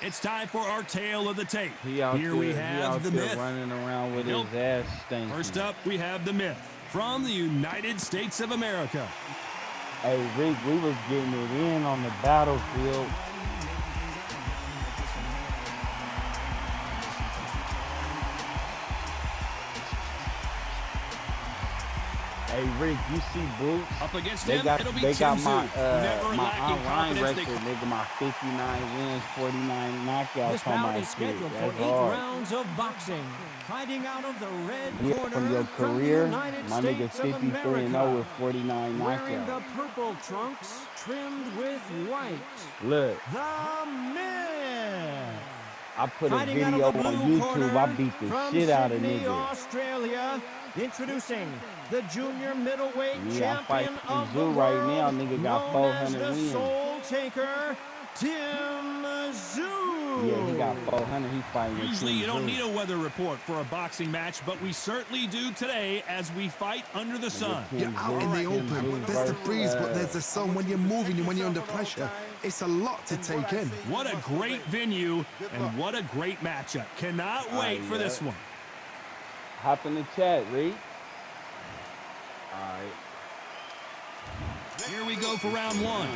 It's time for our tale of the tape. Here we have the myth. Running around with his ass stinking. First up, we have the myth from the United States of America. Hey, Rick, we was getting it in on the battlefield. Hey, Rick, you see Boots? Up against they him, got, it'll be they got Tszyu. my online record, nigga, my 59 wins, 49 knockouts. This bout is scheduled for 8 rounds of boxing. Fighting out of the red corner from your career, my nigga 53-0 with 49 knockouts. Wearing the purple trunks trimmed with white. Look. The Myth. I put a video on YouTube. I beat the shit out of niggas. Australia. Introducing the junior middleweight champion of the Tszyu world, right now, nigga got 400 the wins. Soul Taker, Tszyu. Yeah, he got 400. He's fighting. Usually you don't need a weather report for a boxing match, but we certainly do today as we fight under the sun. You're out in the open. There's the breeze, but there's the sun. When you're moving, when you're under pressure, it's a lot to take in. What a great venue and what a great matchup. Cannot wait for this one. Hop in the chat, Reed. All right. Here we go for round one.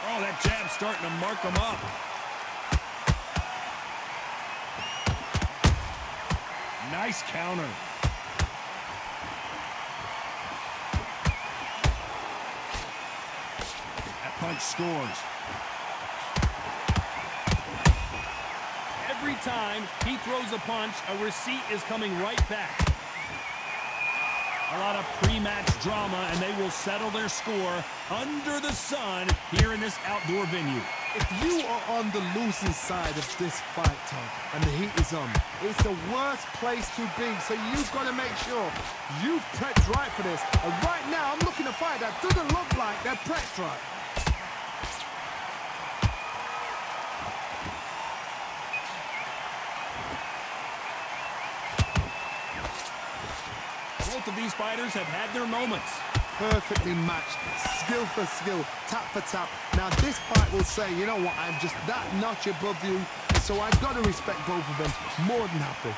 Oh, that jab's starting to mark him up. Nice counter. That punch scores. Every time he throws a punch, a receipt is coming right back. A lot of pre-match drama, and they will settle their score under the sun here in this outdoor venue. If you are on the losing side of this fight, Tom, and the heat is on, it's the worst place to be. So you've got to make sure you've prepped right for this. And right now, I'm looking to fight that doesn't look like they're prepped right. Both of these fighters have had their moments. Perfectly matched, skill for skill, tap for tap. Now this fight will say, you know what, I'm just that notch above you, so I've got to respect both of them more than happy.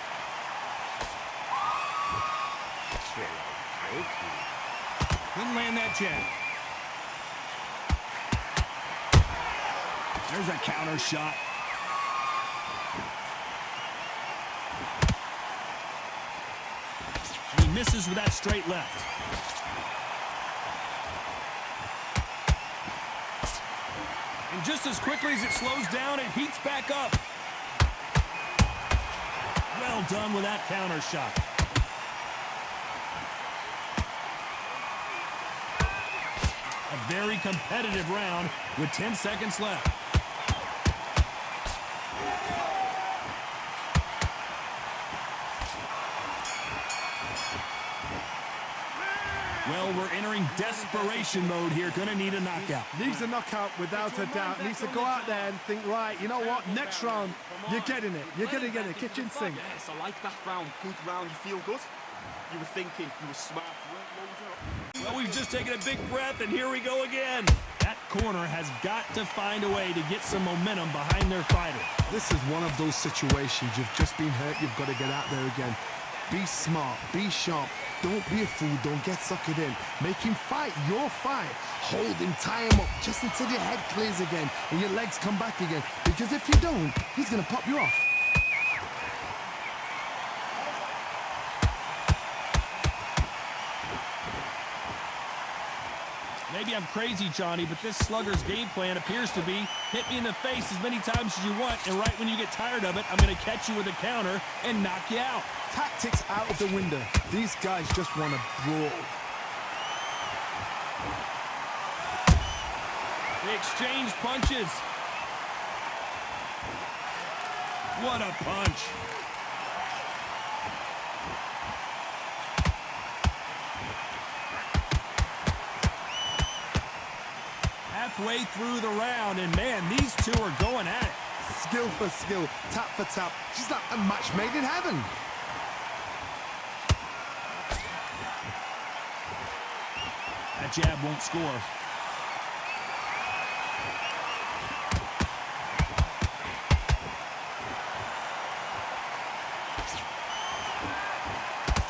Couldn't land that jab. There's a counter shot. He misses with that straight left. And just as quickly as it slows down, it heats back up. Well done with that counter shot. A very competitive round with 10 seconds left. Well, we're entering desperation mode here. Gonna need a knockout. Needs a knockout without a doubt. Needs to go out there and think, right, you know what, next round, you're getting it. You're gonna get it. Kitchen sink. Yes, I like that round. Good round. You feel good. You were thinking. You were smart. Well, we've just taken a big breath, and here we go again. That corner has got to find a way to get some momentum behind their fighter. This is one of those situations. You've just been hurt. You've got to get out there again. Be smart. Be sharp. Don't be a fool. Don't get suckered in. Make him fight your fight. Hold him, tie him up, just until your head clears again and your legs come back again. Because if you don't, he's going to pop you off. Maybe I'm crazy, Johnny, but this slugger's game plan appears to be hit me in the face as many times as you want, and right when you get tired of it, I'm going to catch you with a counter and knock you out. Tactics out of the window. These guys just want to brawl. They exchange punches. What a punch. Halfway through the round, and man, these two are going at it. Skill for skill, tap for tap. Just like a match made in heaven. That jab won't score.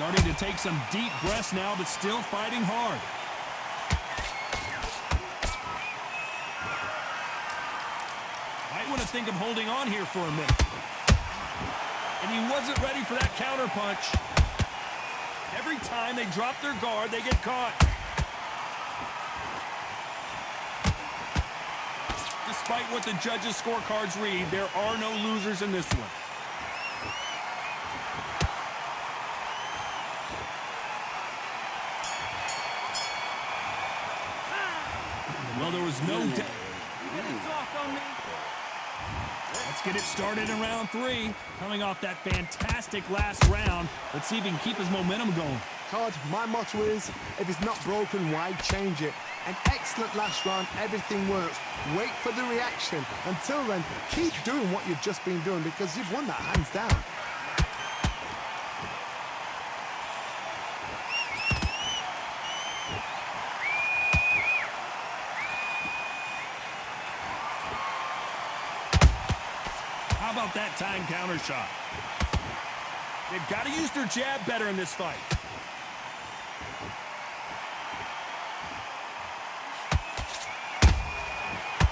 Starting to take some deep breaths now, but still fighting hard. Might want to think of holding on here for a minute. And he wasn't ready for that counter punch. Every time they drop their guard, they get caught. Despite what the judges' scorecards read, there are no losers in this one. Well, there was no doubt. Let's get it started in round 3. Coming off that fantastic last round, let's see if he can keep his momentum going. Todd, my motto is, if it's not broken, why change it? An excellent last round, everything works. Wait for the reaction. Until then, keep doing what you've just been doing because you've won that hands down. How about that time counter shot? They've got to use their jab better in this fight.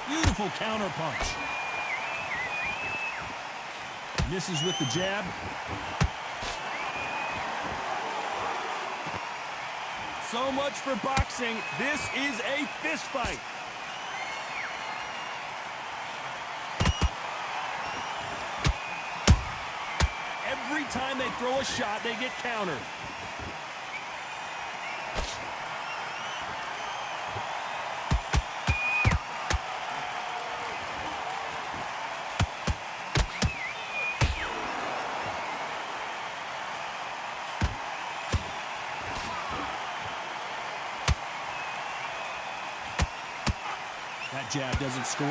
Beautiful counter punch. Misses with the jab. So much for boxing. This is a fist fight. Every time they throw a shot, they get countered. That jab doesn't score.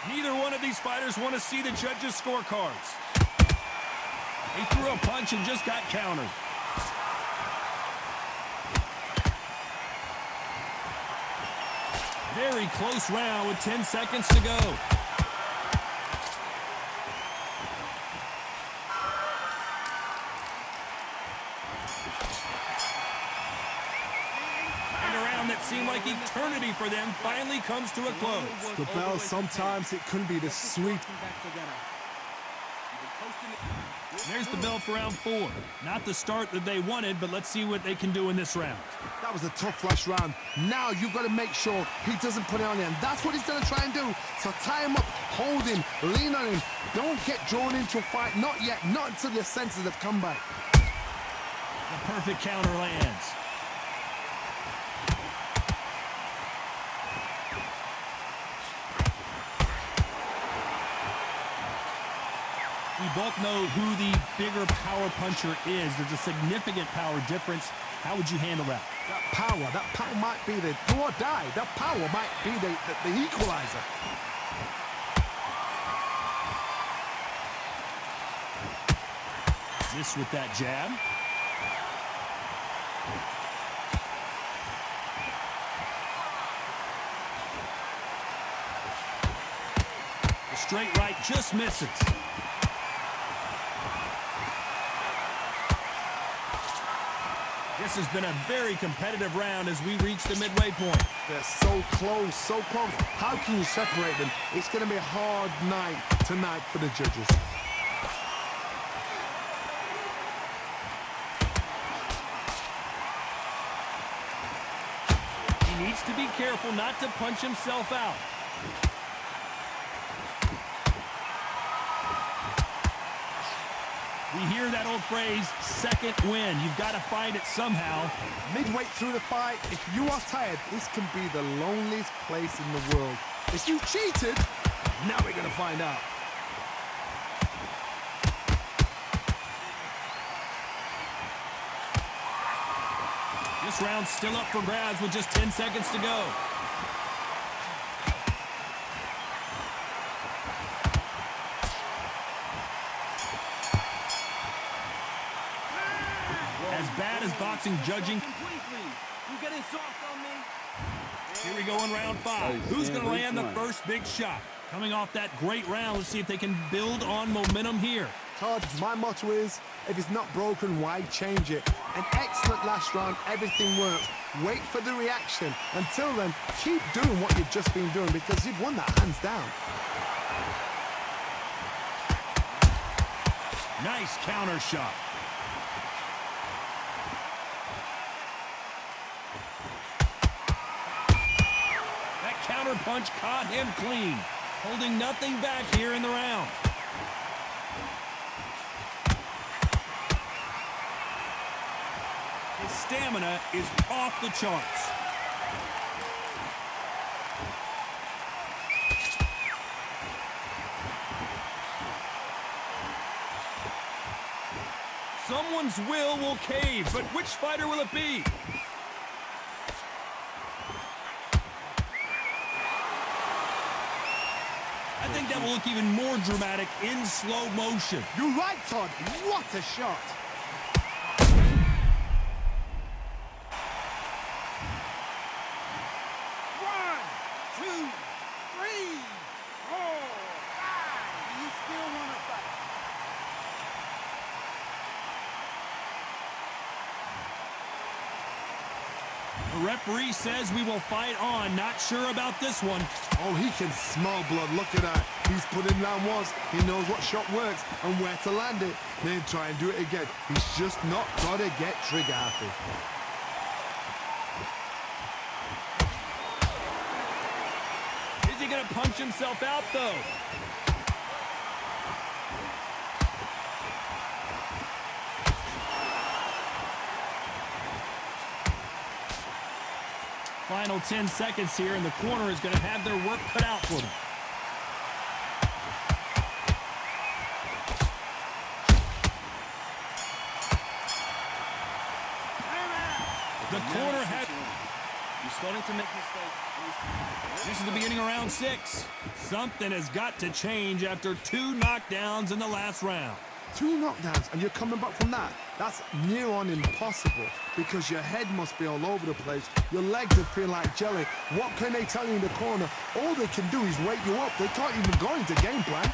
Neither one of these fighters want to see the judges' scorecards. He threw a punch and just got countered. Very close round with 10 seconds to go. That seemed like eternity for them finally comes to a close. The bell, sometimes it can be the sweet. There's the bell for round 4. Not the start that they wanted, but let's see what they can do in this round. That was a tough last round. Now you've got to make sure he doesn't put it on him. That's what he's going to try and do. So tie him up, hold him, lean on him. Don't get drawn into a fight. Not yet. Not until your senses have come back. The perfect counter lands. We both know who the bigger power puncher is. There's a significant power difference. How would you handle that? That power might be the do or die. That power might be the equalizer. This with that jab. The straight right just misses. This has been a very competitive round as we reach the midway point. They're so close, so close. How can you separate them? It's going to be a hard night tonight for the judges. He needs to be careful not to punch himself out. We hear that old phrase, second win. You've got to find it somehow. Midway through the fight, if you are tired, this can be the loneliest place in the world. If you cheated, now we're going to find out. This round's still up for grabs with just 10 seconds to go. As bad as boxing judging. Completely. You getting soft on me? Here we go in round 5. Who's going to land the first big shot? Coming off that great round, let's see if they can build on momentum here. Todd, my motto is, if it's not broken, why change it? An excellent last round, everything works. Wait for the reaction. Until then, keep doing what you've just been doing because you've won that hands down. Nice counter shot. That counter punch caught him clean, holding nothing back here in the round. His stamina is off the charts. Someone's will cave, but which fighter will it be? I think that will look even more dramatic in slow motion. You're right, Todd. What a shot. The referee says we will fight on. Not sure about this one. Oh, he can smell blood. Look at that. He's put in round once. He knows what shot works and where to land it. Then try and do it again. He's just not got to get trigger happy. Is he going to punch himself out, though? Final 10 seconds here, and the corner is going to have their work cut out for them. The corner has... You're starting to make mistakes. This is the beginning of round 6. Something has got to change after 2 knockdowns in the last round. 2 knockdowns, and you're coming back from that. That's near on impossible because your head must be all over the place. Your legs will feel like jelly. What can they tell you in the corner? All they can do is wake you up. They can't even go into game plan.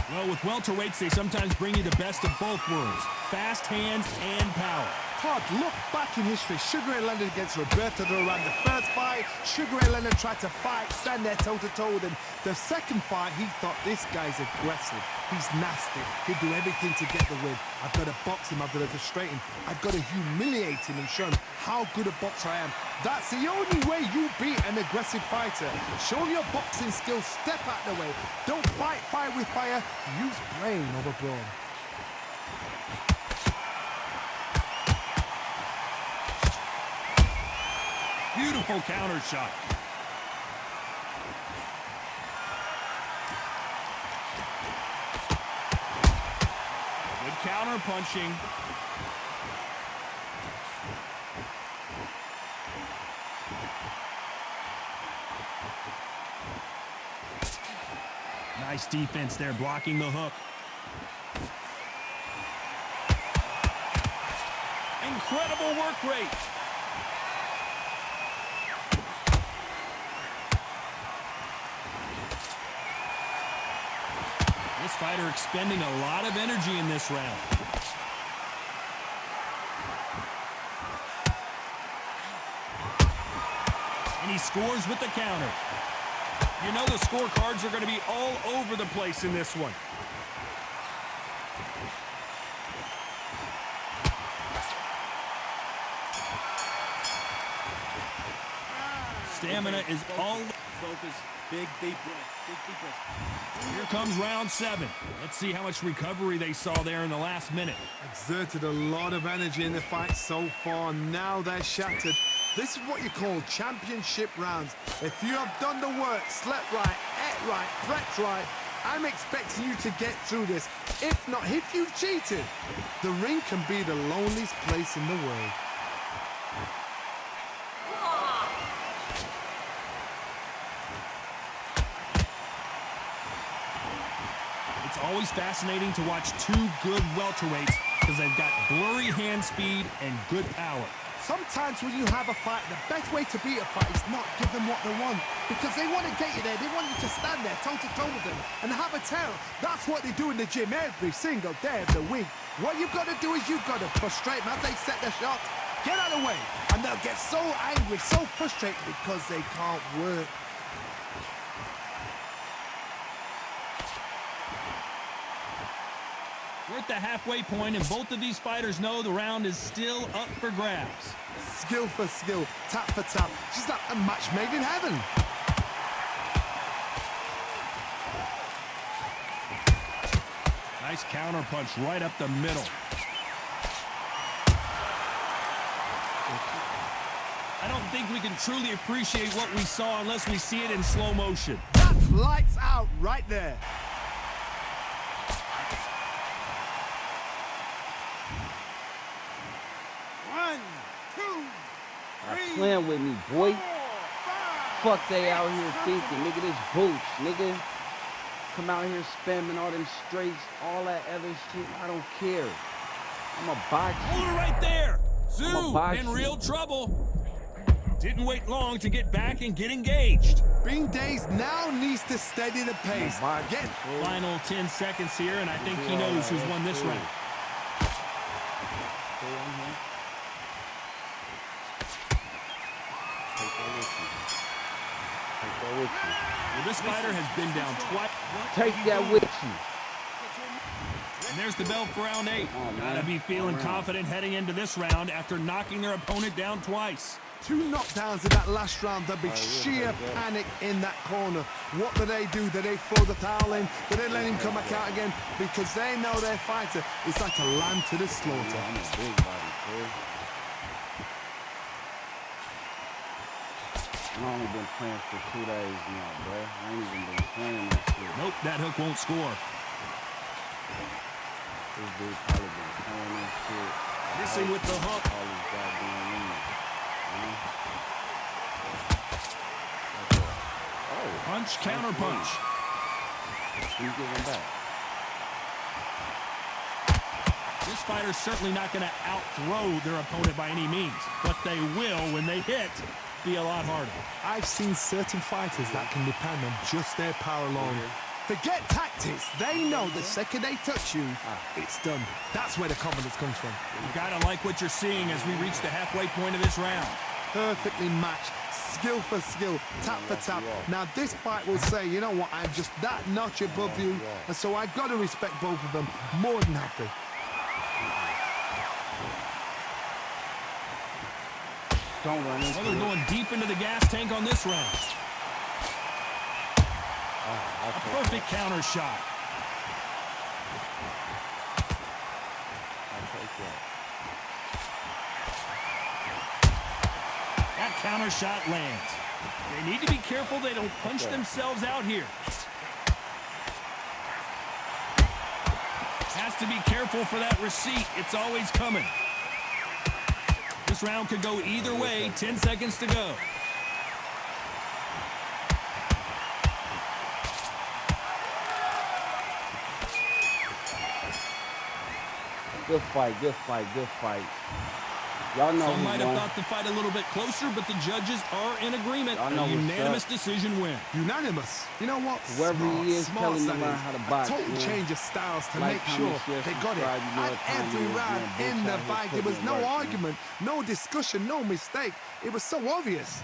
Well, with welterweights, they sometimes bring you the best of both worlds. Fast hands and power. Todd, look back in history. Sugar Ray Leonard against Roberto Duran. The first fight, Sugar Ray Leonard tried to fight, stand there toe-to-toe with him. The second fight, he thought, this guy's aggressive. He's nasty. He'll do everything to get the win. I've got to box him. I've got to frustrate him. I've got to humiliate him and show him how good a boxer I am. That's the only way you beat an aggressive fighter. Show your boxing skills. Step out the way. Don't fight fire with fire. Use brain over brawn. Beautiful counter shot. Good counter punching. Nice defense there, blocking the hook. Incredible work rate. This fighter expending a lot of energy in this round. And he scores with the counter. You know the scorecards are going to be all over the place in this one. Stamina is all... Focus. Big, deep breath. Big, deep breath. Here comes round 7. Let's see how much recovery they saw there in the last minute. Exerted a lot of energy in the fight so far. Now they're shattered. This is what you call championship rounds. If you have done the work, slept right, ate right, prepped right, I'm expecting you to get through this. If not, if you've cheated, the ring can be the loneliest place in the world. It's always fascinating to watch 2 good welterweights because they've got blurry hand speed and good power. Sometimes when you have a fight, the best way to beat a fight is not give them what they want. Because they want to get you there. They want you to stand there toe-to-toe with them and have a tell. That's what they do in the gym every single day of the week. What you've got to do is you've got to frustrate them as they set their shots. Get out of the way. And they'll get so angry, so frustrated because they can't work. We're at the halfway point, and both of these fighters know the round is still up for grabs. Skill for skill, tap for tap. Just like a match made in heaven. Nice counter punch right up the middle. I don't think we can truly appreciate what we saw unless we see it in slow motion. That's lights out right there. Playing with me, boy. Fuck they out here thinking, nigga, this boots, nigga. Come out here spamming all them straights, all that other shit. I don't care. I'm a box. Hold it right there. Tszyu in real trouble. Didn't wait long to get back and get engaged. Bean Days now needs to steady the pace. Get Final 10 seconds here, and I think he knows who's won this round. Well, this fighter has been down twice. Take that with you. And there's the bell for round 8. Gotta be feeling confident heading into this round after knocking their opponent down twice. 2 knockdowns in that last round. There'll be sheer panic in that corner. What do? Do they throw the towel in? Do they let him come back out again? Because they know their fighter is like a lamb to the slaughter. I'm a big body, boy. I've only been playing for 2 days now, bro. I ain't even been playing this shit. Nope, that hook won't score. This dude probably been playing this shit. Missing with the hook. All these goddamn women. Punch, counter punch. You give him back. This fighter's certainly not going to out-throw their opponent by any means, but they will, when they hit, be a lot harder. I've seen certain fighters that can depend on just their power alone. Forget tactics. They know the second they touch you, it's done. That's where the confidence comes from. You gotta like what you're seeing as we reach the halfway point of this round. Perfectly matched, skill for skill, tap for tap. Now this fight will say, you know what, I'm just that notch above you, and so I've got to respect both of them more than happy. Don't run into Well, they're going deep into the gas tank on this round. A perfect counter shot. That counter shot lands. They need to be careful they don't punch themselves out here. Has to be careful for that receipt. It's always coming. This round could go either way. 10 seconds to go. Good fight, good fight, good fight. Y'all know Some might have won. thought the fight a little bit closer, but the judges are in agreement. Y'all know A what's unanimous up. decision win. Unanimous. You know what? Whoever Smart, he is, smart tell him to that learn is. how to A box, total man. change of styles to Like, make sure comment, share, they got it. subscribe. You know And what time every it is, round man. in Boots the out here bag, there was putting no in work, man. argument, no discussion, no mistake. It was so obvious.